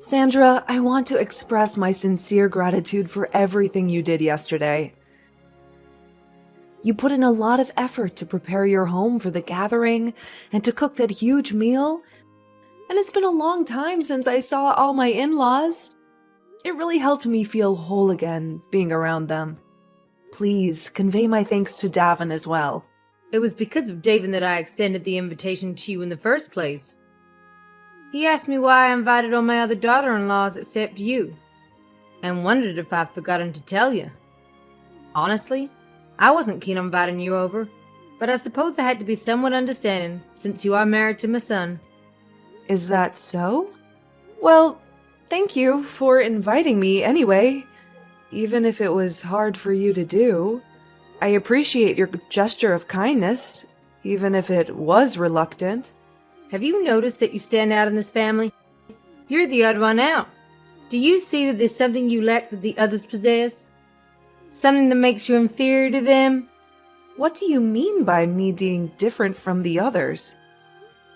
Sandra, I want to express my sincere gratitude for everything you did yesterday. You put in a lot of effort to prepare your home for the gathering and to cook that huge meal. And it's been a long time since I saw all my in-laws. It really helped me feel whole again, being around them. Please convey my thanks to Davin as well. It was because of Davin that I extended the invitation to you in the first place. He asked me why I invited all my other daughter-in-laws except you, and wondered if I'd forgotten to tell you. Honestly, I wasn't keen on inviting you over, but I suppose I had to be somewhat understanding since you are married to my son. Is that so? Well, thank you for inviting me anyway, even if it was hard for you to do. I appreciate your gesture of kindness, even if it was reluctant. Have you noticed that you stand out in this family? You're the odd one out. Do you see that there's something you lack that the others possess? Something that makes you inferior to them? What do you mean by me being different from the others?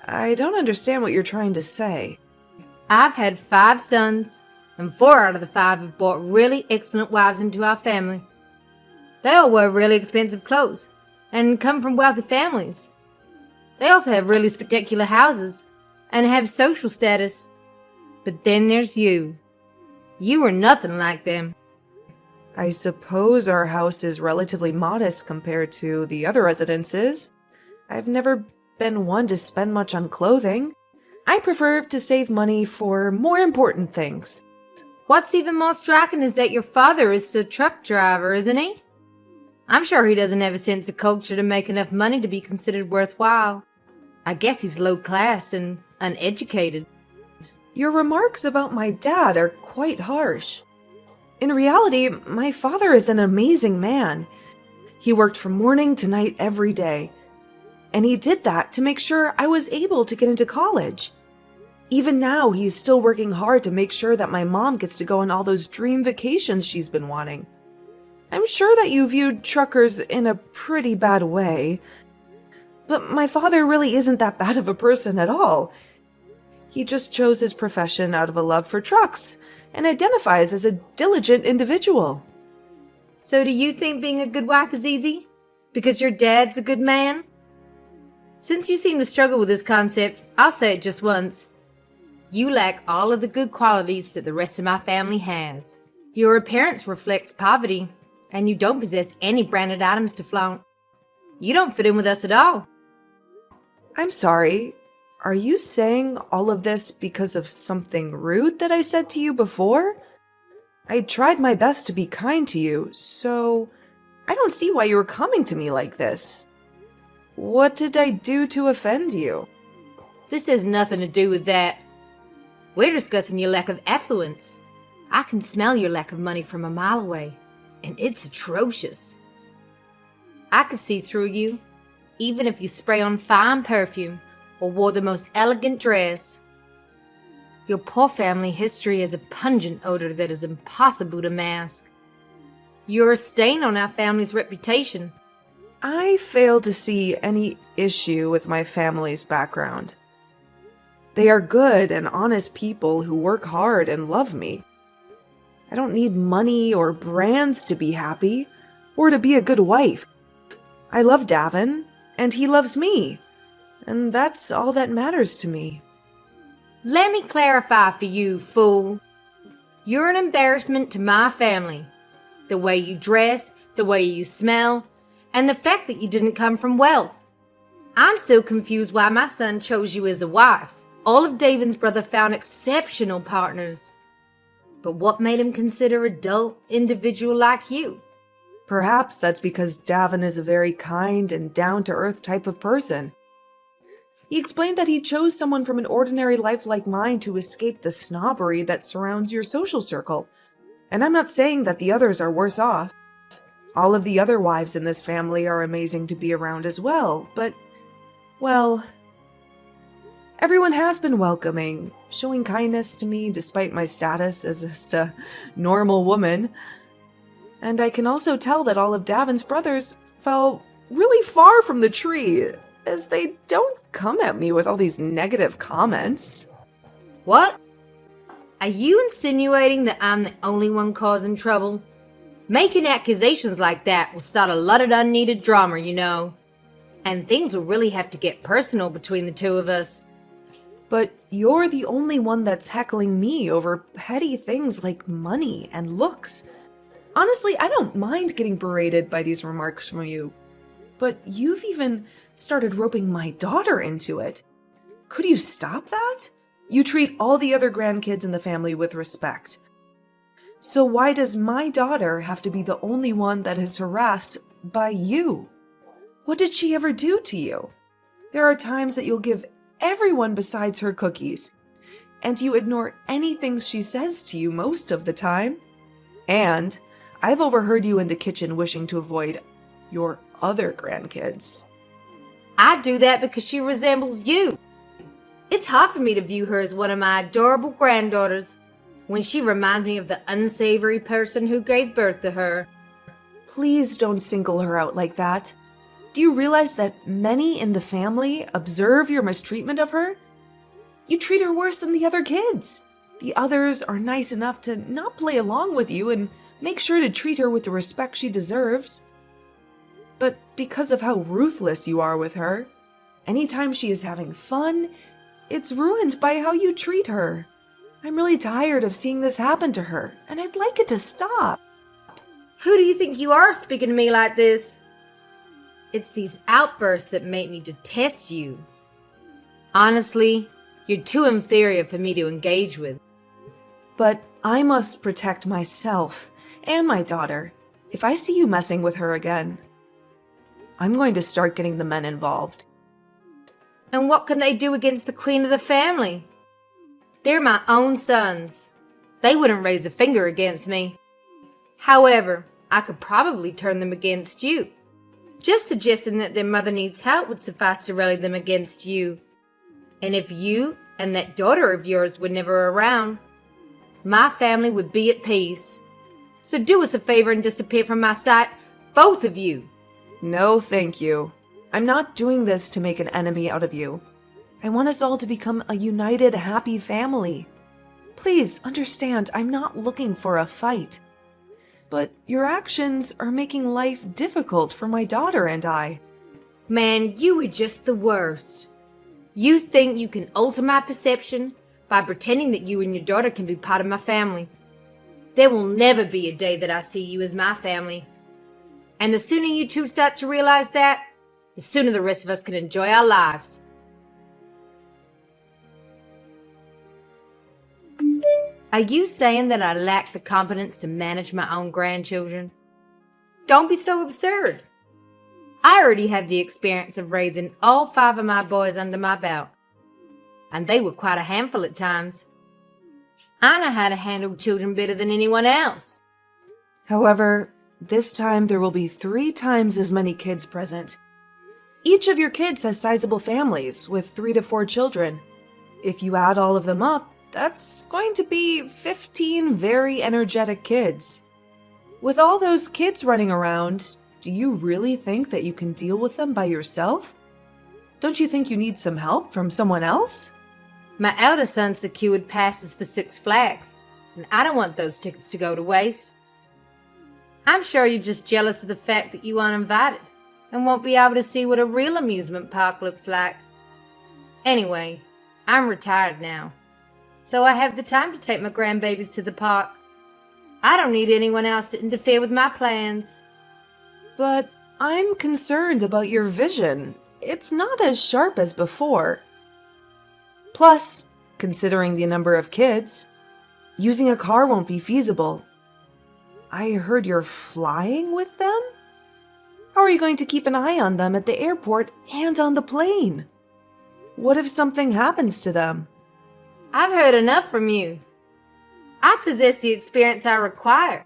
I don't understand what you're trying to say. I've had 5 sons, and 4 out of the 5 have brought really excellent wives into our family. They all wear really expensive clothes, and come from wealthy families. They also have really spectacular houses, and have social status. But then there's you. You are nothing like them. I suppose our house is relatively modest compared to the other residences. I've never been one to spend much on clothing. I prefer to save money for more important things. What's even more striking is that your father is a truck driver, isn't he? I'm sure he doesn't have a sense of culture to make enough money to be considered worthwhile. I guess he's low class and uneducated. Your remarks about my dad are quite harsh. In reality, my father is an amazing man. He worked from morning to night every day. And he did that to make sure I was able to get into college. Even now, he's still working hard to make sure that my mom gets to go on all those dream vacations she's been wanting. I'm sure that you viewed truckers in a pretty bad way, but my father really isn't that bad of a person at all. He just chose his profession out of a love for trucks and identifies as a diligent individual. So do you think being a good wife is easy? Because your dad's a good man? Since you seem to struggle with this concept, I'll say it just once. You lack all of the good qualities that the rest of my family has. Your appearance reflects poverty, and you don't possess any branded items to flaunt. You don't fit in with us at all. I'm sorry. Are you saying all of this because of something rude that I said to you before? I tried my best to be kind to you, so I don't see why you were coming to me like this. What did I do to offend you? This has nothing to do with that. We're discussing your lack of affluence. I can smell your lack of money from a mile away, and it's atrocious. I could see through you, even if you spray on fine perfume or wore the most elegant dress. Your poor family history has a pungent odor that is impossible to mask. You're a stain on our family's reputation. I fail to see any issue with my family's background. They are good and honest people who work hard and love me. I don't need money or brands to be happy or to be a good wife. I love Davin, and he loves me, and that's all that matters to me. Let me clarify for you, fool. You're an embarrassment to my family. The way you dress, the way you smell, and the fact that you didn't come from wealth. I'm still confused why my son chose you as a wife. All of Davin's brother found exceptional partners. But what made him consider a dull individual like you? Perhaps that's because Davin is a very kind and down-to-earth type of person. He explained that he chose someone from an ordinary life like mine to escape the snobbery that surrounds your social circle. And I'm not saying that the others are worse off. All of the other wives in this family are amazing to be around as well, but, well, everyone has been welcoming, showing kindness to me despite my status as just a normal woman. And I can also tell that all of Davin's brothers fell really far from the tree, as they don't come at me with all these negative comments. What? Are you insinuating that I'm the only one causing trouble? Making accusations like that will start a lot of unneeded drama, you know. And things will really have to get personal between the two of us. But you're the only one that's heckling me over petty things like money and looks. Honestly, I don't mind getting berated by these remarks from you. But you've even started roping my daughter into it. Could you stop that? You treat all the other grandkids in the family with respect. So why does my daughter have to be the only one that is harassed by you? What did she ever do to you? There are times that you'll give everyone besides her cookies, and you ignore anything she says to you most of the time. And I've overheard you in the kitchen wishing to avoid your other grandkids. I do that because she resembles you. It's hard for me to view her as one of my adorable granddaughters when she reminds me of the unsavory person who gave birth to her. Please don't single her out like that. Do you realize that many in the family observe your mistreatment of her? You treat her worse than the other kids. The others are nice enough to not play along with you and make sure to treat her with the respect she deserves. But because of how ruthless you are with her, anytime she is having fun, it's ruined by how you treat her. I'm really tired of seeing this happen to her, and I'd like it to stop. Who do you think you are speaking to me like this? It's these outbursts that make me detest you. Honestly, you're too inferior for me to engage with. But I must protect myself and my daughter. If I see you messing with her again, I'm going to start getting the men involved. And what can they do against the queen of the family? They're my own sons. They wouldn't raise a finger against me. However, I could probably turn them against you. Just suggesting that their mother needs help would suffice to rally them against you. And if you and that daughter of yours were never around, my family would be at peace. So do us a favor and disappear from my sight, both of you. No, thank you. I'm not doing this to make an enemy out of you. I want us all to become a united, happy family. Please understand, I'm not looking for a fight. But your actions are making life difficult for my daughter and I. Man, you are just the worst. You think you can alter my perception by pretending that you and your daughter can be part of my family. There will never be a day that I see you as my family. And the sooner you two start to realize that, the sooner the rest of us can enjoy our lives. Are you saying that I lack the competence to manage my own grandchildren? Don't be so absurd. I already have the experience of raising all 5 of my boys under my belt. And they were quite a handful at times. I know how to handle children better than anyone else. However, this time there will be 3 times as many kids present. Each of your kids has sizable families with 3 to 4 children. If you add all of them up, that's going to be 15 very energetic kids. With all those kids running around, do you really think that you can deal with them by yourself? Don't you think you need some help from someone else? My eldest son secured passes for 6 Flags, and I don't want those tickets to go to waste. I'm sure you're just jealous of the fact that you aren't invited and won't be able to see what a real amusement park looks like. Anyway, I'm retired now, so I have the time to take my grandbabies to the park. I don't need anyone else to interfere with my plans. But I'm concerned about your vision. It's not as sharp as before. Plus, considering the number of kids, using a car won't be feasible. I heard you're flying with them? How are you going to keep an eye on them at the airport and on the plane? What if something happens to them? I've heard enough from you. I possess the experience I require.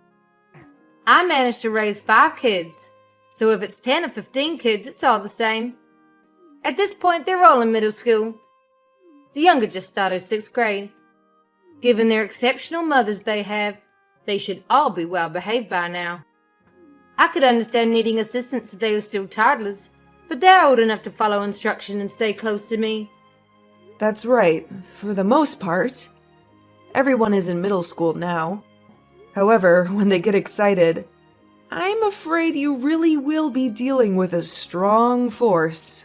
I managed to raise 5 kids, so if it's 10 or 15 kids, it's all the same. At this point, they're all in middle school. The younger just started 6th grade. Given their exceptional mothers they have, they should all be well behaved by now. I could understand needing assistance if they were still toddlers, but they're old enough to follow instruction and stay close to me. That's right, for the most part. Everyone is in middle school now. However, when they get excited, I'm afraid you really will be dealing with a strong force.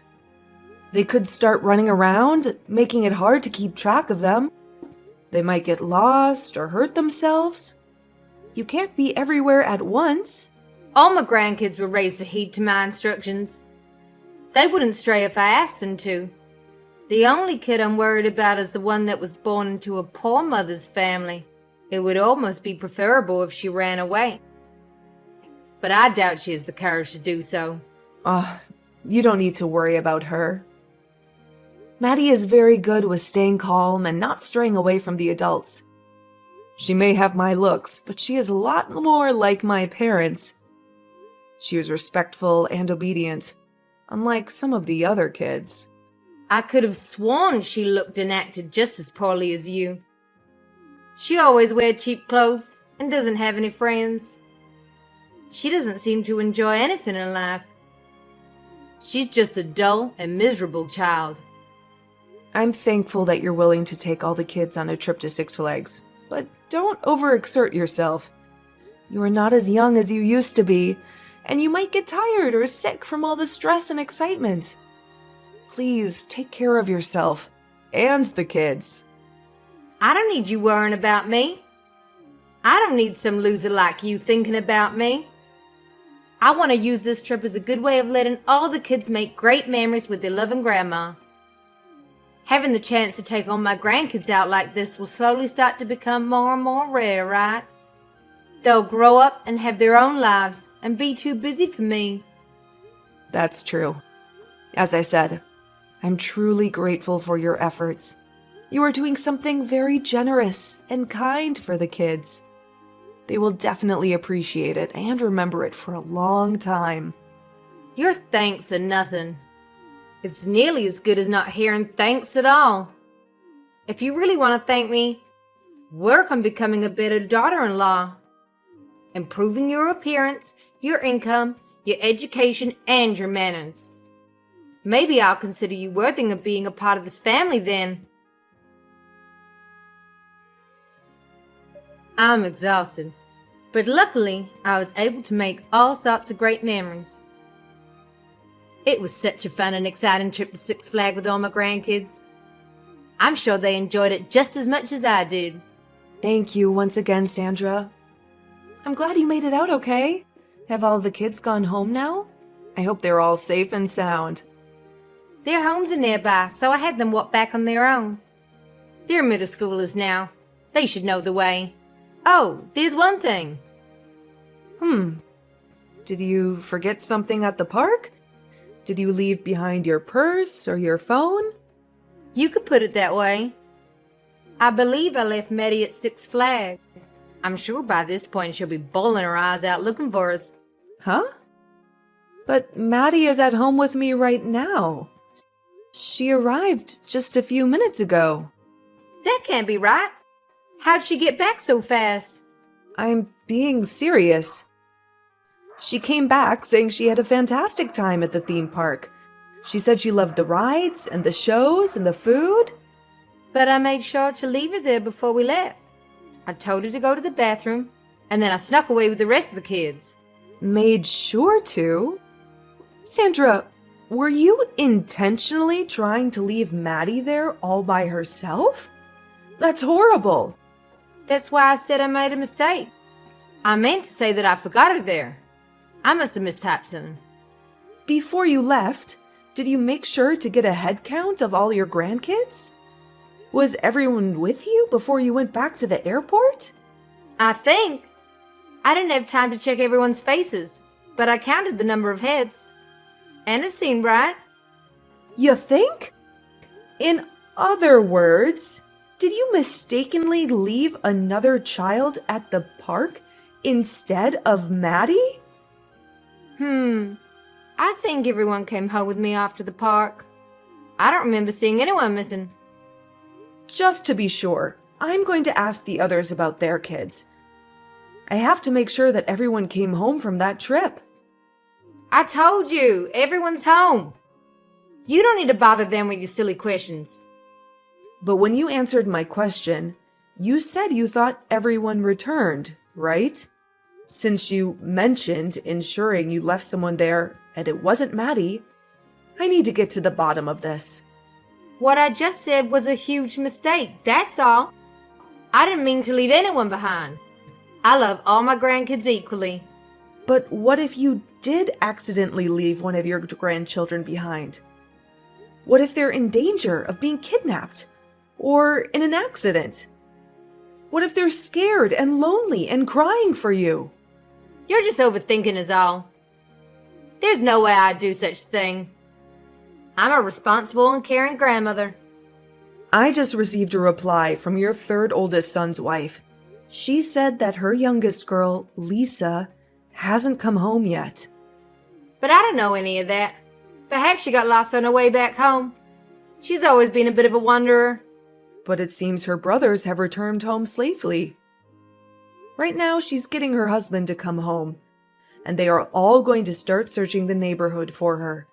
They could start running around, making it hard to keep track of them. They might get lost or hurt themselves. You can't be everywhere at once. All my grandkids were raised to heed to my instructions. They wouldn't stray if I asked them to. The only kid I'm worried about is the one that was born into a poor mother's family. It would almost be preferable if she ran away. But I doubt she has the courage to do so. You don't need to worry about her. Maddie is very good with staying calm and not straying away from the adults. She may have my looks, but she is a lot more like my parents. She was respectful and obedient, unlike some of the other kids. I could have sworn she looked and acted just as poorly as you. She always wears cheap clothes and doesn't have any friends. She doesn't seem to enjoy anything in life. She's just a dull and miserable child. I'm thankful that you're willing to take all the kids on a trip to Six Flags, but don't overexert yourself. You are not as young as you used to be, and you might get tired or sick from all the stress and excitement. Please take care of yourself and the kids. I don't need you worrying about me. I don't need some loser like you thinking about me. I want to use this trip as a good way of letting all the kids make great memories with their loving grandma. Having the chance to take all my grandkids out like this will slowly start to become more and more rare, right? They'll grow up and have their own lives and be too busy for me. That's true. As I said, I'm truly grateful for your efforts. You are doing something very generous and kind for the kids. They will definitely appreciate it and remember it for a long time. Your thanks are nothing. It's nearly as good as not hearing thanks at all. If you really want to thank me, work on becoming a better daughter-in-law. Improving your appearance, your income, your education, and your manners. Maybe I'll consider you worthy of being a part of this family then. I'm exhausted, but luckily I was able to make all sorts of great memories. It was such a fun and exciting trip to Six Flags with all my grandkids. I'm sure they enjoyed it just as much as I did. Thank you once again, Sandra. I'm glad you made it out okay. Have all the kids gone home now? I hope they're all safe and sound. Their homes are nearby, so I had them walk back on their own. They're middle schoolers now. They should know the way. Oh, there's one thing. Did you forget something at the park? Did you leave behind your purse or your phone? You could put it that way. I believe I left Maddie at Six Flags. I'm sure by this point she'll be bawling her eyes out looking for us. Huh? But Maddie is at home with me right now. She arrived just a few minutes ago. That can't be right. How'd she get back so fast? I'm being serious. She came back saying she had a fantastic time at the theme park. She said she loved the rides and the shows and the food. But I made sure to leave her there before we left. I told her to go to the bathroom, and then I snuck away with the rest of the kids. Made sure to? Sandra, were you intentionally trying to leave Maddie there all by herself? That's horrible. That's why I said I made a mistake. I meant to say that I forgot her there. I must have mistyped something. Before you left, did you make sure to get a head count of all your grandkids? Was everyone with you before you went back to the airport? I think. I didn't have time to check everyone's faces, but I counted the number of heads. And it seemed right. You think? In other words, did you mistakenly leave another child at the park instead of Maddie? I think everyone came home with me after the park. I don't remember seeing anyone missing. Just to be sure, I'm going to ask the others about their kids. I have to make sure that everyone came home from that trip. I told you, everyone's home. You don't need to bother them with your silly questions. But when you answered my question, You said you thought everyone returned, right? Since you mentioned ensuring you left someone there and it wasn't Maddie, I need to get to the bottom of this. What I just said was a huge mistake, that's all. I didn't mean to leave anyone behind. I love all my grandkids equally. But what if you did accidentally leave one of your grandchildren behind? What if they're in danger of being kidnapped? Or in an accident? What if they're scared and lonely and crying for you? You're just overthinking is all. There's no way I'd do such a thing. I'm a responsible and caring grandmother. I just received a reply from your third oldest son's wife. She said that her youngest girl, Lisa, hasn't come home yet. But I don't know any of that. Perhaps she got lost on her way back home. She's always been a bit of a wanderer. But it seems her brothers have returned home safely. Right now, she's getting her husband to come home, and they are all going to start searching the neighborhood for her.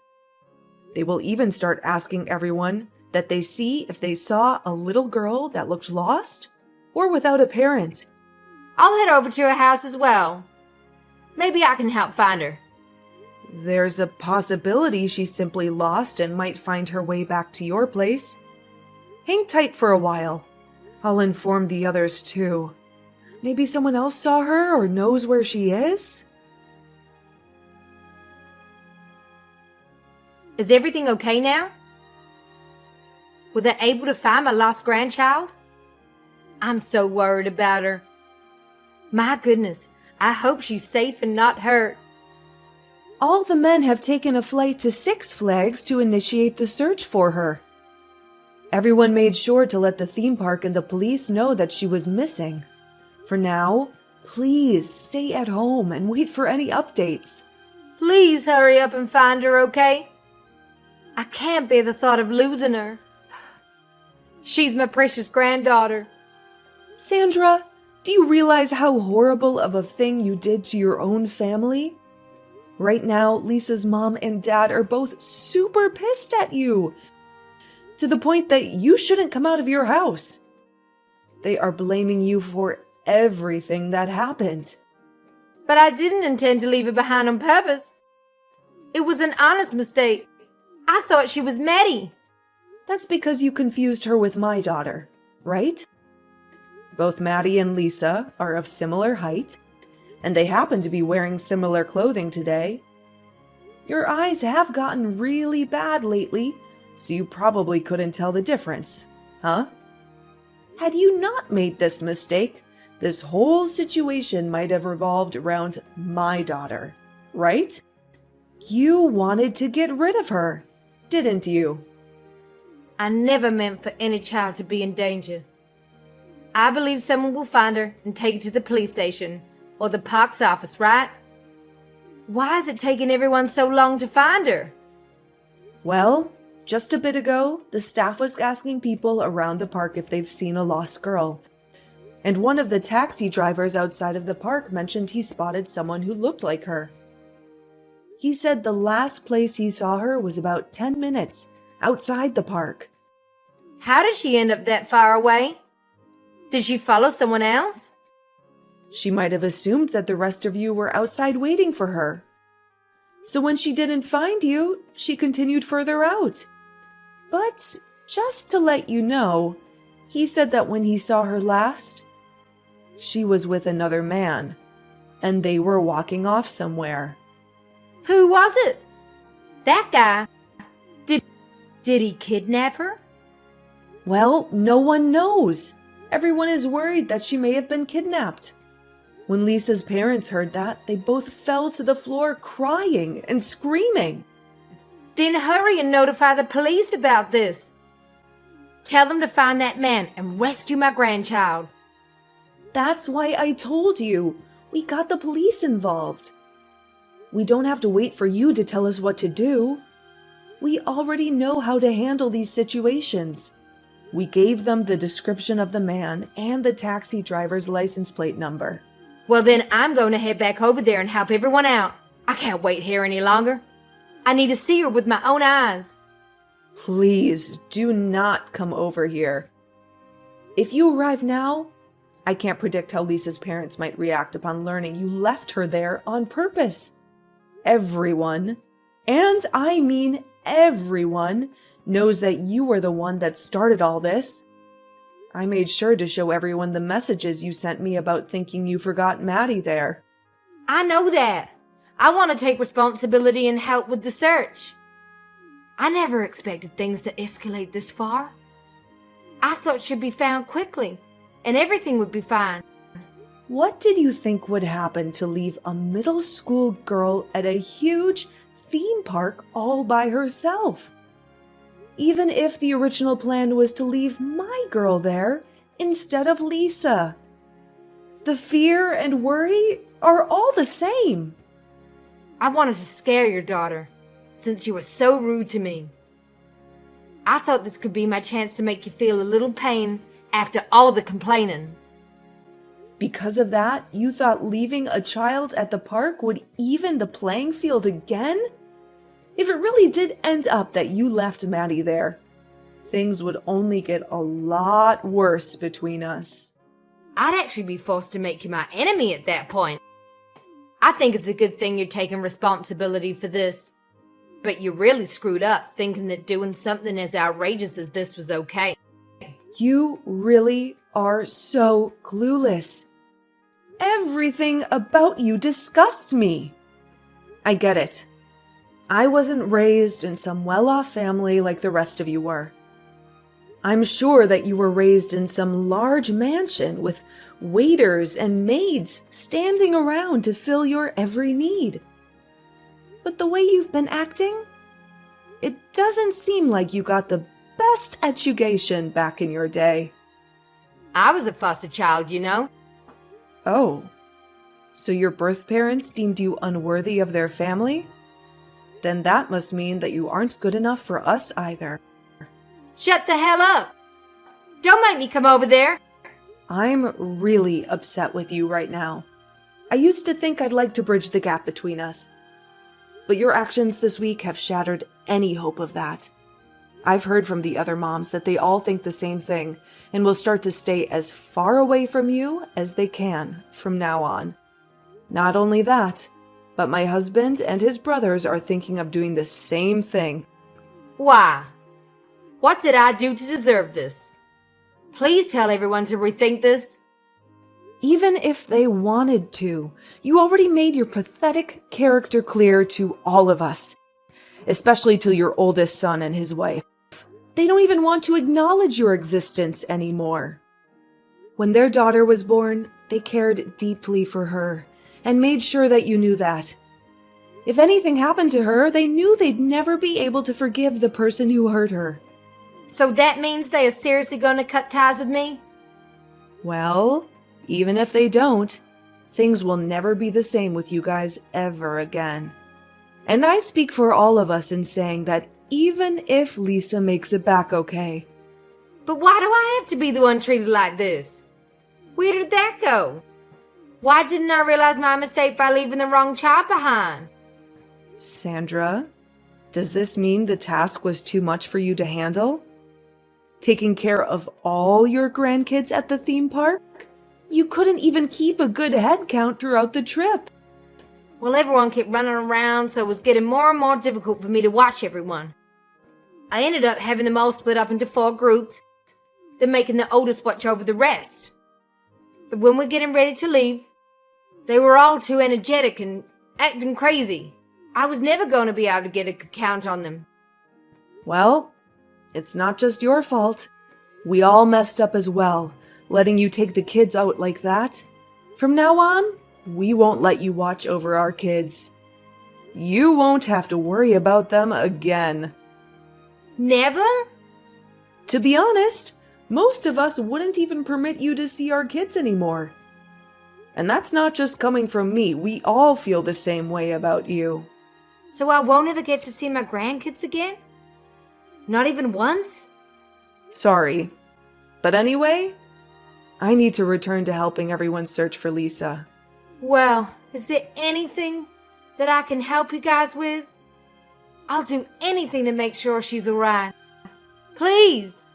They will even start asking everyone that they see if they saw a little girl that looked lost or without a parent. I'll head over to her house as well. Maybe I can help find her. There's a possibility she's simply lost and might find her way back to your place. Hang tight for a while. I'll inform the others too. Maybe someone else saw her or knows where she is? Is everything okay now? Were they able to find my lost grandchild? I'm so worried about her. My goodness, I hope she's safe and not hurt. All the men have taken a flight to Six Flags to initiate the search for her. Everyone made sure to let the theme park and the police know that she was missing. For now, please stay at home and wait for any updates. Please hurry up and find her, okay? I can't bear the thought of losing her. She's my precious granddaughter. Sandra, do you realize how horrible of a thing you did to your own family? Right now, Lisa's mom and dad are both super pissed at you, to the point that you shouldn't come out of your house. They are blaming you for everything that happened. But I didn't intend to leave her behind on purpose. It was an honest mistake. I thought she was Maddie. That's because you confused her with my daughter, right? Both Maddie and Lisa are of similar height, and they happen to be wearing similar clothing today. Your eyes have gotten really bad lately, so you probably couldn't tell the difference, huh? Had you not made this mistake, this whole situation might have revolved around my daughter, right? You wanted to get rid of her, didn't you? I never meant for any child to be in danger. I believe someone will find her and take her to the police station or the park's office, right? Why is it taking everyone so long to find her? Well, just a bit ago, the staff was asking people around the park if they've seen a lost girl. And one of the taxi drivers outside of the park mentioned he spotted someone who looked like her. He said the last place he saw her was about 10 minutes outside the park. How did she end up that far away? Did she follow someone else? She might have assumed that the rest of you were outside waiting for her. So when she didn't find you, she continued further out. But just to let you know, he said that when he saw her last, she was with another man, and they were walking off somewhere. Who was it? That guy. Did he kidnap her? Well, no one knows. Everyone is worried that she may have been kidnapped. When Lisa's parents heard that, they both fell to the floor crying and screaming. Then hurry and notify the police about this. Tell them to find that man and rescue my grandchild. That's why I told you. We got the police involved. We don't have to wait for you to tell us what to do. We already know how to handle these situations. We gave them the description of the man and the taxi driver's license plate number. Well, then I'm going to head back over there and help everyone out. I can't wait here any longer. I need to see her with my own eyes. Please do not come over here. If you arrive now, I can't predict how Lisa's parents might react upon learning you left her there on purpose. Everyone, and I mean everyone, knows that you were the one that started all this. I made sure to show everyone the messages you sent me about thinking you forgot Maddie there. I know that. I want to take responsibility and help with the search. I never expected things to escalate this far. I thought she'd be found quickly, and everything would be fine. What did you think would happen to leave a middle school girl at a huge theme park all by herself? Even if the original plan was to leave my girl there instead of Lisa. The fear and worry are all the same. I wanted to scare your daughter, since you were so rude to me. I thought this could be my chance to make you feel a little pain after all the complaining. Because of that, you thought leaving a child at the park would even the playing field again? If it really did end up that you left Maddie there, things would only get a lot worse between us. I'd actually be forced to make you my enemy at that point. I think it's a good thing you're taking responsibility for this. But you really screwed up thinking that doing something as outrageous as this was okay. You really are so clueless. Everything about you disgusts me. I get it. I wasn't raised in some well-off family like the rest of you were. I'm sure that you were raised in some large mansion with waiters and maids standing around to fill your every need. But the way you've been acting, it doesn't seem like you got the best education back in your day. I was a foster child, you know. Oh, so your birth parents deemed you unworthy of their family? Then that must mean that you aren't good enough for us either. Shut the hell up! Don't make me come over there! I'm really upset with you right now. I used to think I'd like to bridge the gap between us. But your actions this week have shattered any hope of that. I've heard from the other moms that they all think the same thing and will start to stay as far away from you as they can from now on. Not only that, but my husband and his brothers are thinking of doing the same thing. Why? What did I do to deserve this? Please tell everyone to rethink this. Even if they wanted to, you already made your pathetic character clear to all of us, especially to your oldest son and his wife. They don't even want to acknowledge your existence anymore. When their daughter was born, they cared deeply for her and made sure that you knew that. If anything happened to her, they knew they'd never be able to forgive the person who hurt her. So that means they are seriously going to cut ties with me? Well, even if they don't, things will never be the same with you guys ever again. And I speak for all of us in saying that even if Lisa makes it back okay. But why do I have to be the one treated like this? Where did that go? Why didn't I realize my mistake by leaving the wrong child behind? Sandra, does this mean the task was too much for you to handle? Taking care of all your grandkids at the theme park? You couldn't even keep a good head count throughout the trip. Well, everyone kept running around, so it was getting more and more difficult for me to watch everyone. I ended up having them all split up into 4 groups, then making the oldest watch over the rest. But when we're getting ready to leave, they were all too energetic and acting crazy. I was never going to be able to get a good count on them. Well, it's not just your fault. We all messed up as well, letting you take the kids out like that. From now on, we won't let you watch over our kids. You won't have to worry about them again. Never? To be honest, most of us wouldn't even permit you to see our kids anymore. And that's not just coming from me. We all feel the same way about you. So I won't ever get to see my grandkids again? Not even once? Sorry. But anyway, I need to return to helping everyone search for Lisa. Well, is there anything that I can help you guys with? I'll do anything to make sure she's alright. Please!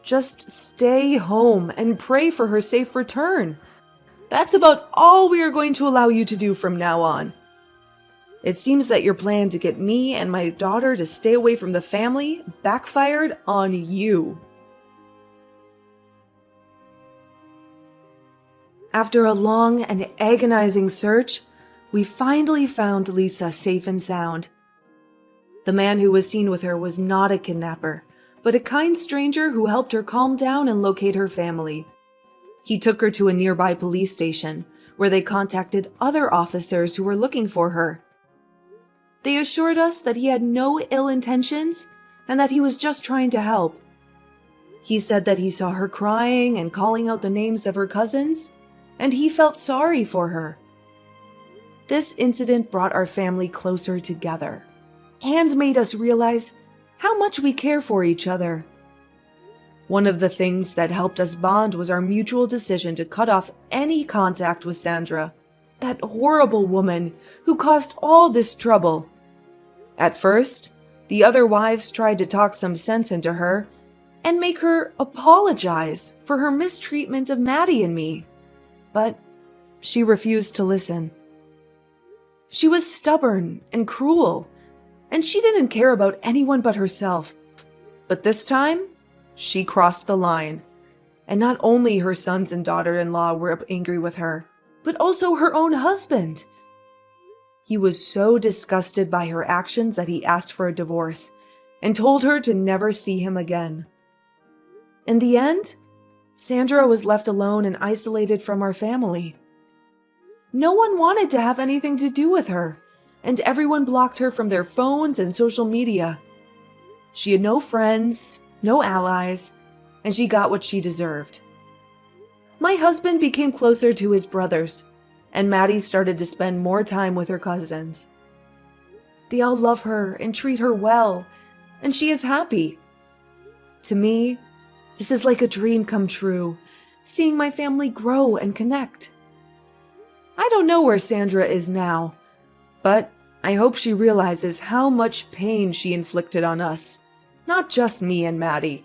Just stay home and pray for her safe return. That's about all we are going to allow you to do from now on. It seems that your plan to get me and my daughter to stay away from the family backfired on you." After a long and agonizing search, we finally found Lisa safe and sound. The man who was seen with her was not a kidnapper, but a kind stranger who helped her calm down and locate her family. He took her to a nearby police station, where they contacted other officers who were looking for her. They assured us that he had no ill intentions and that he was just trying to help. He said that he saw her crying and calling out the names of her cousins, and he felt sorry for her. This incident brought our family closer together and made us realize how much we care for each other. One of the things that helped us bond was our mutual decision to cut off any contact with Sandra, that horrible woman who caused all this trouble. At first, the other wives tried to talk some sense into her and make her apologize for her mistreatment of Maddie and me, but she refused to listen. She was stubborn and cruel, and she didn't care about anyone but herself. But this time, she crossed the line, and not only her sons and daughter-in-law were angry with her, but also her own husband. He was so disgusted by her actions that he asked for a divorce and told her to never see him again. In the end, Sandra was left alone and isolated from our family. No one wanted to have anything to do with her, and everyone blocked her from their phones and social media. She had no friends, no allies, and she got what she deserved. My husband became closer to his brothers, and Maddie started to spend more time with her cousins. They all love her and treat her well, and she is happy. To me, this is like a dream come true, seeing my family grow and connect. I don't know where Sandra is now, but I hope she realizes how much pain she inflicted on us, not just me and Maddie.